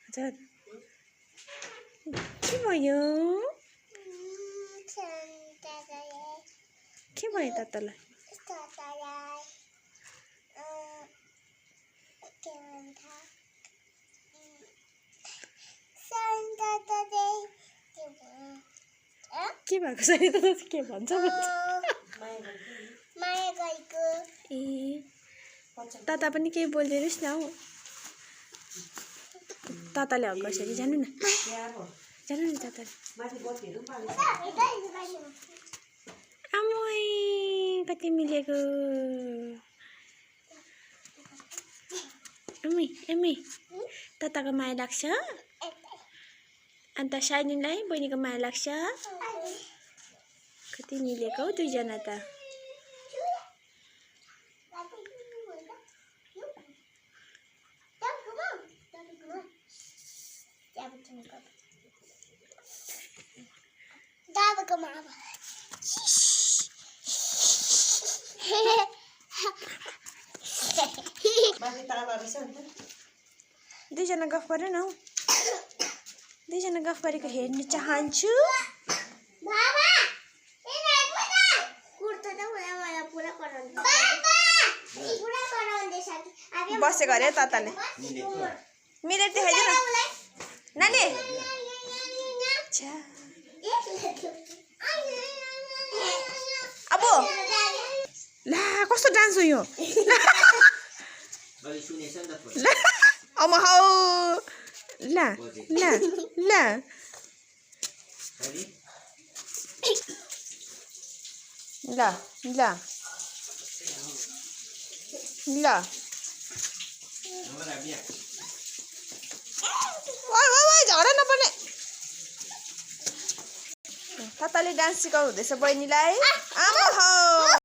हजुर के भयो तातालाई के भएको छ नि त के भन्छ ए ताता पनि केही बोलिदिनुहोस् न हौ ताताले हग्छ कि जानु न ताताले आमै कति मिलेको एमी ताताको माया लाग्छ अन्त साइनीलाई बहिनीको माया लाग्छ कति मिलेको हौ दुईजना त दुईजना गफ गर न हौ दुईजना गफ गरेको हेर्न चाहन्छु बसेको अरे ताताले मिलेर देखाइदिनु नानी अब ला कस्तो डान्स हो यो अम हौ ला ला ला ला ला ला झगडा नपर्ने ताताले डान्स सिकाउनु हुँदैछ बहिनीलाई आमा हौ